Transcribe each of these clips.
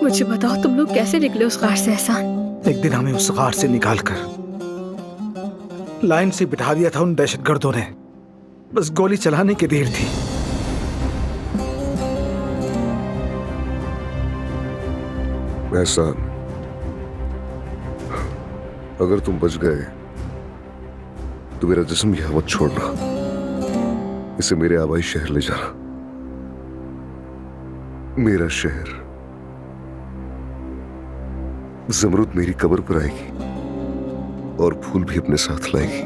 मुझे बताओ तुम लोग कैसे निकले उस गार से एहसान? एक दिन हमें उस गार से निकालकर लाइन से बिठा दिया था उन दहशतगर्दों ने। बस गोली चलाने की देर थी। एहसान, अगर तुम बच गए तो मेरा जिस्म यहां मत छोड़ना, इसे मेरे आबाई शहर ले जाना। मेरा शहर। ज़मरूद मेरी कब्र पर आएगी और फूल भी अपने साथ लाएगी।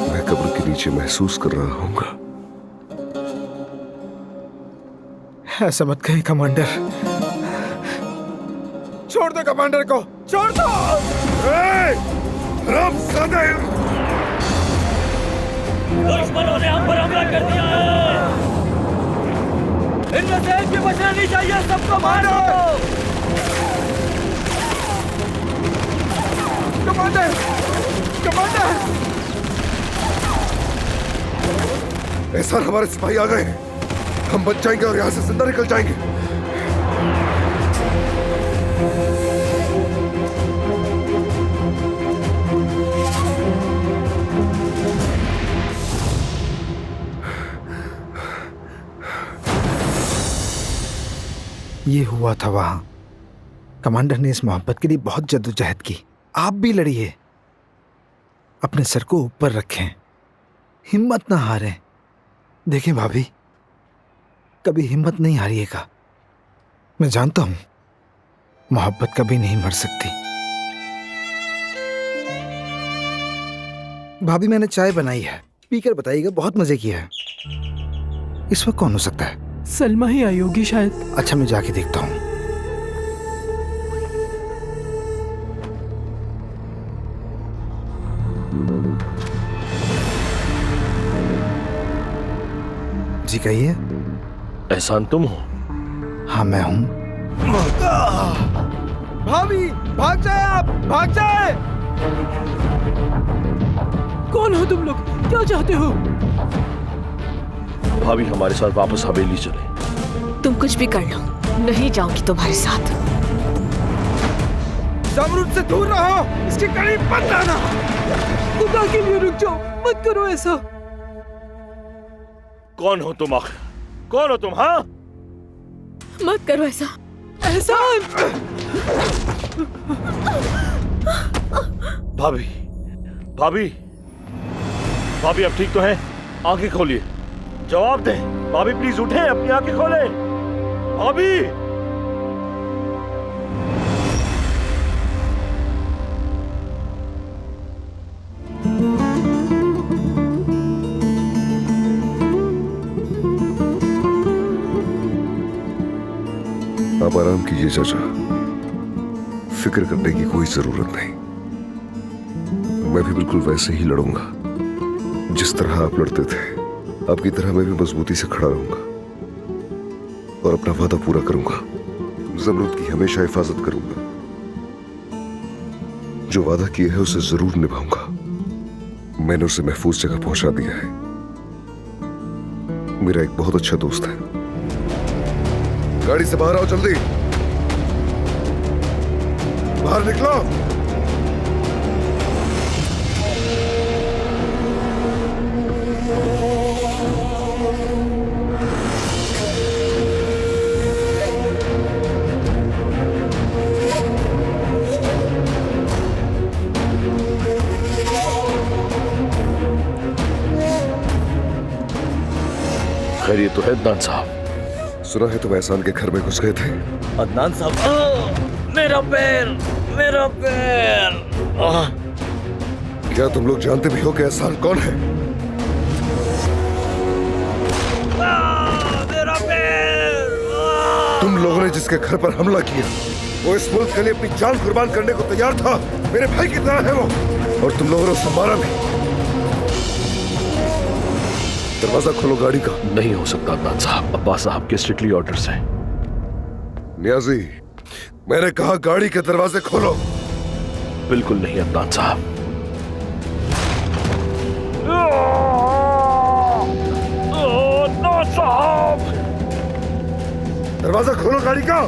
मैं कब्र के नीचे महसूस कर रहा हूंगा। ऐसा मत कहीं कमांडर। छोड़ दो कमांडर को, छोड़ दो। दुश्मनों ने हम पर हमला कर दिया है। इनमें से एक भी बचना नहीं चाहिए, सबको मारो। Commander, commander. एहसान, हमारे सिपाही आ गए। हम बच जाएंगे और यहां से जिंदा निकल जाएंगे। ये हुआ था वहां। कमांडर ने इस मोहब्बत के लिए बहुत जद्दोजहद की। आप भी लड़िए, अपने सर को ऊपर रखें, हिम्मत ना हारें। देखें भाभी, कभी हिम्मत नहीं हारिएगा। मैं जानता हूं मोहब्बत कभी नहीं मर सकती। भाभी, मैंने चाय बनाई है, पीकर बताइएगा। बहुत मजे की है। इस वक्त कौन हो सकता है? सलमा ही आई होगी शायद। अच्छा, मैं जाके देखता हूं। जी कहिए। एहसान तुम हो? हाँ, मैं हूं। भाभी, भाग जाए आप, भाग जाए। कौन हो तुम लोग? क्या चाहते हो? भाभी, हमारे साथ वापस हवेली चले। तुम कुछ भी कर लो, नहीं जाऊंगी तुम्हारे साथ। ज़मरूद से दूर रहो, इसके करीब मत आना। खुदा के लिए रुक जाओ, मत करो ऐसा। कौन हो तुम आखिर? कौन हो तुम? हाँ, मत करो ऐसा। एहसान! भाभी, भाभी, भाभी, अब ठीक तो है? आंखें खोलिए, जवाब दें। भाभी प्लीज उठें, अपनी आंखें खोलें। भाभी, आप आराम कीजिए चाचा, फिक्र करने की कोई जरूरत नहीं। मैं भी बिल्कुल वैसे ही लड़ूंगा जिस तरह आप लड़ते थे। आपकी तरह मैं भी मजबूती से खड़ा रहूंगा और अपना वादा पूरा करूंगा। ज़मरूद की हमेशा हिफाजत करूंगा। जो वादा किया है उसे जरूर निभाऊंगा। मैंने उसे महफूज जगह पहुंचा दिया है। मेरा एक बहुत अच्छा दोस्त है। गाड़ी से बाहर आओ, जल्दी बाहर निकलो। खैरियत तो है अदनान साहब? सुना है तुम एहसान के घर में घुस गए थे। अदनान साहब, मेरा पैर, मेरा पैर। क्या तुम लोग जानते भी हो कि एहसान कौन है? मेरा पैर। तुम लोगों ने जिसके घर पर हमला किया वो इस मुल्क के लिए अपनी जान कुर्बान करने को तैयार था। मेरे भाई की तरह है वो, और तुम लोगों ने उसे मारा भी। दरवाजा खोलो गाड़ी का। नहीं हो सकता अदनान साहब, अब्बास साहब के स्ट्रिक्टली ऑर्डर्स हैं। नियाजी, मैंने कहा गाड़ी के दरवाजे खोलो। बिल्कुल नहीं अदनान साहब। अदनान साहब, दरवाजा खोलो गाड़ी का।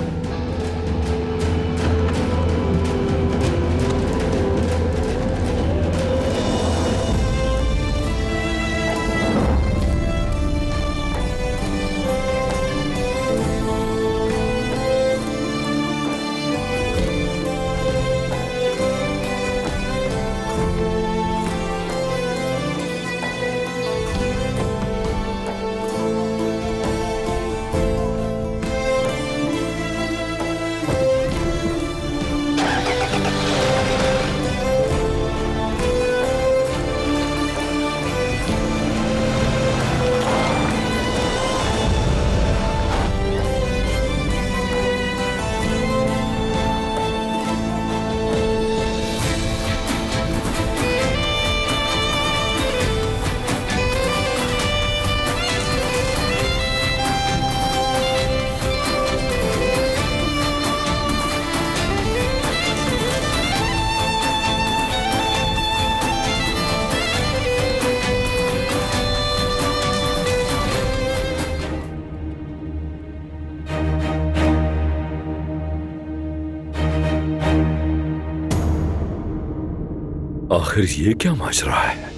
आखिर ये क्या माजरा है?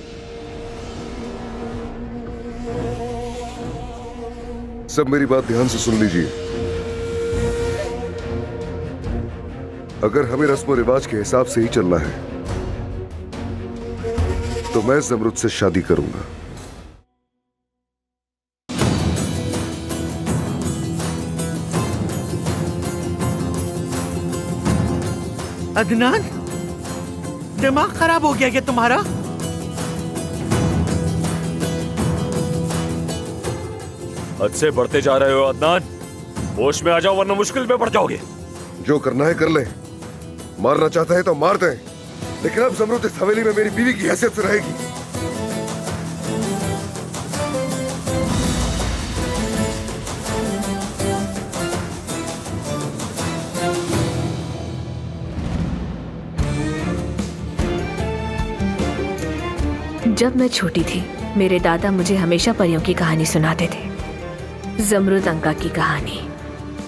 सब मेरी बात ध्यान से सुन लीजिए। अगर हमें रस्म रिवाज के हिसाब से ही चलना है तो मैं जमरुद से शादी करूंगा। अदनान, दिमाग खराब हो गया क्या तुम्हारा? हद से बढ़ते जा रहे हो अदनान। होश में आ जाओ वरना मुश्किल में पड़ जाओगे। जो करना है कर ले। मारना चाहता है तो मार दे, लेकिन अब जमरुद इस हवेली में मेरी बीवी की हैसियत से रहेगी। जब मैं छोटी थी मेरे दादा मुझे हमेशा परियों की कहानी सुनाते थे। जमरुद अंका की कहानी।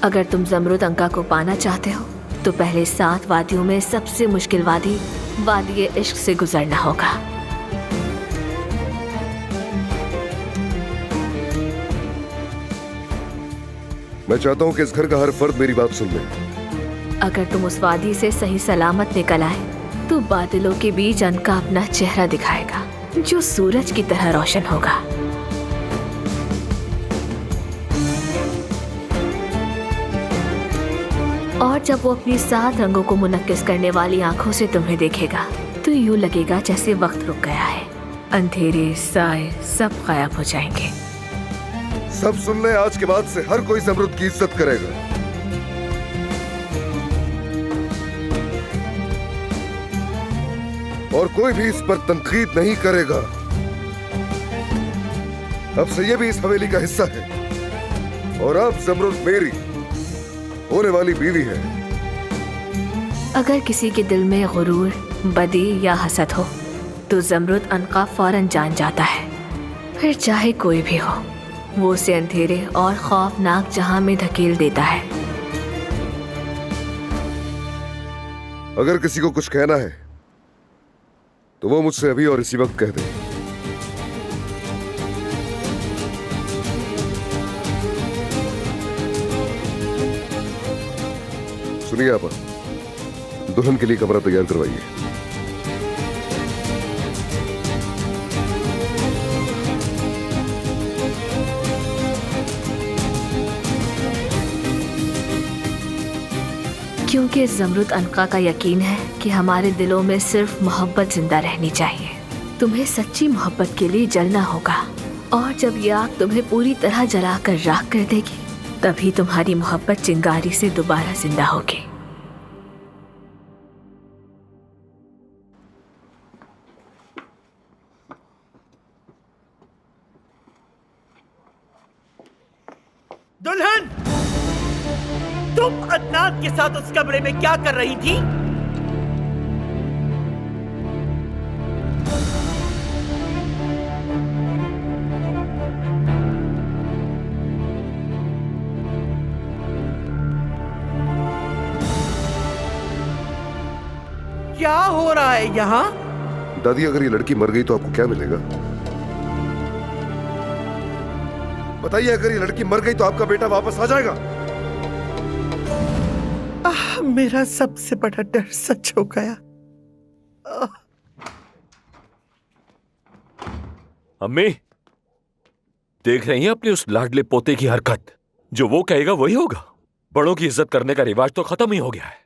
अगर तुम जमरुद अंका को पाना चाहते हो तो पहले 7 वादियों में सबसे मुश्किल वादी वादी इश्क से गुजरना होगा। मैं चाहता हूं कि इस घर का हर फर्द मेरी बात सुन ले। अगर तुम उस वादी से सही सलामत निकल आए तो बादलों के बीच अनका अपना चेहरा दिखाएगा जो सूरज की तरह रोशन होगा। और जब वो अपनी 7 रंगों को मुनक्किस करने वाली आंखों से तुम्हें देखेगा तो यूं लगेगा जैसे वक्त रुक गया है। अंधेरे साए सब गायब हो जाएंगे। सब सुन ले, आज के बाद से हर कोई जमरुद की इज्जत करेगा। और कोई भी इस पर तनकीद नहीं करेगा। अब से ये भी इस हवेली का हिस्सा है और अब जमरुद मेरी होने वाली बीवी है। अगर किसी के दिल में गुरूर, बदी या हसद हो तो जमरुद अनका फौरन जान जाता है। फिर चाहे कोई भी हो वो उसे अंधेरे और खौफनाक जहां में धकेल देता है। अगर किसी को कुछ कहना है तो वो मुझसे अभी और इसी वक्त कह दे। सुनिए आपा, दुल्हन के लिए कमरा तैयार करवाइए। क्योंकि जमरुद अनका का यकीन है कि हमारे दिलों में सिर्फ मोहब्बत जिंदा रहनी चाहिए। तुम्हें सच्ची मोहब्बत के लिए जलना होगा और जब ये आग तुम्हें पूरी तरह जलाकर राख कर देगी तभी तुम्हारी मोहब्बत चिंगारी से दोबारा जिंदा होगी। दुल्हन, तुम अदनान के साथ उस कमरे में क्या कर रही थी? क्या हो रहा है यहाँ? दादी, अगर ये लड़की मर गई तो आपको क्या मिलेगा? बताइए, अगर ये लड़की मर गई तो आपका बेटा वापस आ जाएगा? मेरा सबसे बड़ा डर सच हो गया। अम्मी, देख रही हैं अपने उस लाडले पोते की हरकत? जो वो कहेगा वही होगा। बड़ों की इज्जत करने का रिवाज तो खत्म ही हो गया है।